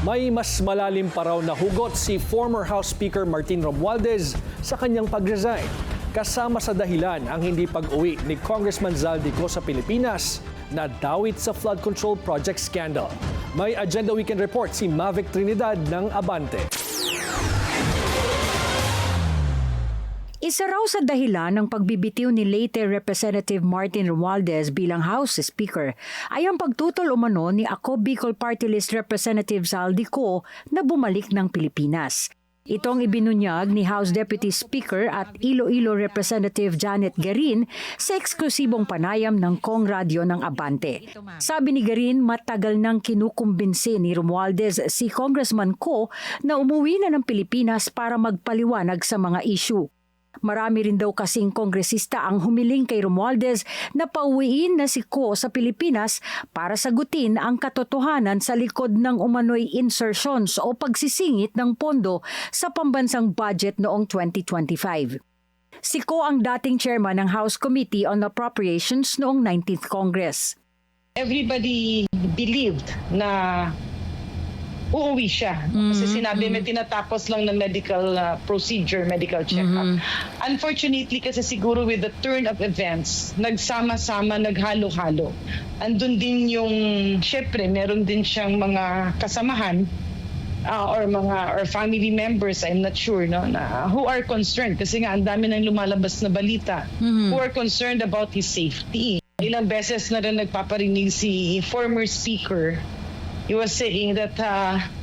May mas malalim pa raw na hugot si former House Speaker Martin Romualdez sa kanyang pag-resign. Kasama sa dahilan ang hindi pag-uwi ni Congressman Zaldico sa Pilipinas na dawit sa flood control project scandal. May Agenda Weekend Report si Mavic Trinidad ng Abante. Isa raw sa dahilan ng pagbibitiw ni late Representative Martin Romualdez bilang House Speaker ay ang pagtutol umano ni Ako Bicol Party List Representative Zaldico na bumalik ng Pilipinas. Itong ibinunyag ni House Deputy Speaker at Iloilo Representative Janet Garin sa eksklusibong panayam ng Kong Radio ng Abante. Sabi ni Garin, matagal nang kinukumbinsi ni Romualdez si Congressman Ko na umuwi na ng Pilipinas para magpaliwanag sa mga issue. Marami rin daw kasing kongresista ang humiling kay Romualdez na pauwiin na si Ko sa Pilipinas para sagutin ang katotohanan sa likod ng umano'y insertions o pagsisingit ng pondo sa pambansang budget noong 2025. Si Ko ang dating chairman ng House Committee on Appropriations noong 19th Congress. Everybody believed na uuwi siya. Kasi sinabi may tinatapos lang ng medical procedure, medical check-up. Unfortunately, kasi siguro with the turn of events, nagsama-sama, naghalo-halo. Andun din yung, syempre, meron din siyang mga kasamahan or family members, I'm not sure, no, na, who are concerned. Kasi nga, ang dami nang lumalabas na balita. Who are concerned about his safety. Ilang beses na rin nagpaparinig si former speaker. He was saying that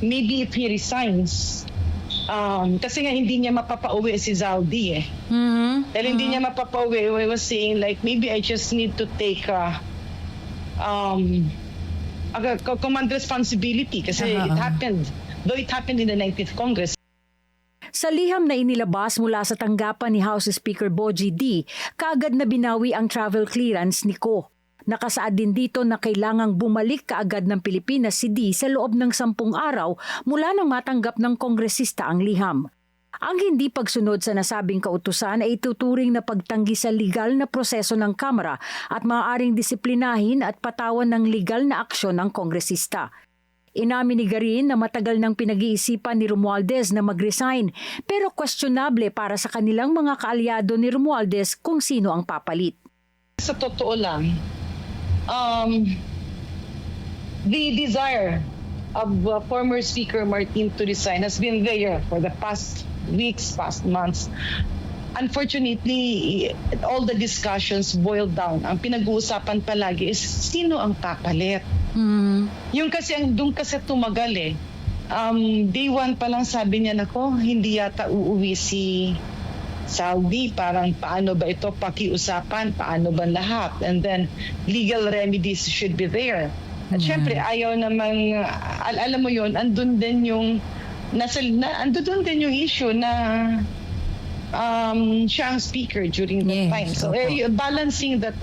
maybe if he resigns, kasi nga hindi niya mapapauwi si Zaldi eh. Dahil hindi niya mapapauwi, he was saying like, maybe I just need to take command responsibility kasi it happened. Though it happened in the 19th Congress. Sa liham na inilabas mula sa tanggapan ni House Speaker Bogie D, kaagad na binawi ang travel clearance ni Ko. Nakasaad din dito na kailangang bumalik kaagad ng Pilipinas si D sa loob ng 10 araw mula nang matanggap ng kongresista ang liham. Ang hindi pagsunod sa nasabing kautusan ay ituturing na pagtanggi sa legal na proseso ng Kamara at maaaring disiplinahin at patawan ng legal na aksyon ng kongresista. Inamin ni Garin na matagal nang pinag-iisipan ni Romualdez na mag-resign pero questionable para sa kanilang mga kaalyado ni Romualdez kung sino ang papalit. Sa totoo lang, the desire of former Speaker Martin to resign has been there for the past weeks, past months. Unfortunately, all the discussions boiled down. Ang pinag-uusapan palagi is sino ang papalit. Yung kasi, doon kasi tumagal eh. Day one pa lang sabi niya, nako, hindi yata uuwi si Saudi, parang paano ba ito pakiusapan, paano ba lahat? And then legal remedies should be there. At syempre ayaw namang, alam mo yun, andun din yung issue na siya ang speaker during that time. So balancing that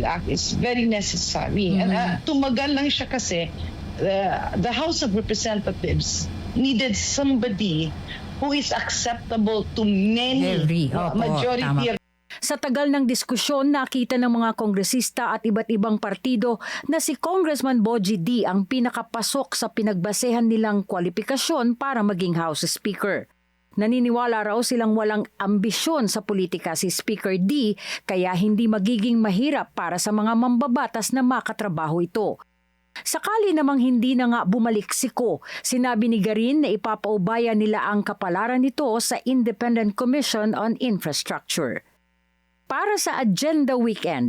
act is very necessary. And tumagal lang siya kasi the House of Representatives needed somebody who is acceptable to many, majority of. Sa tagal ng diskusyon, nakita ng mga kongresista at iba't ibang partido na si Congressman Bogie D ang pinakapasok sa pinagbasehan nilang kwalifikasyon para maging House Speaker. Naniniwala raw silang walang ambisyon sa politika si Speaker D kaya hindi magiging mahirap para sa mga mambabatas na makatrabaho ito. Sakali namang hindi na nga bumalik si Ko, sinabi ni Garin na ipapaubaya nila ang kapalaran nito sa Independent Commission on Infrastructure. Para sa Agenda Weekend,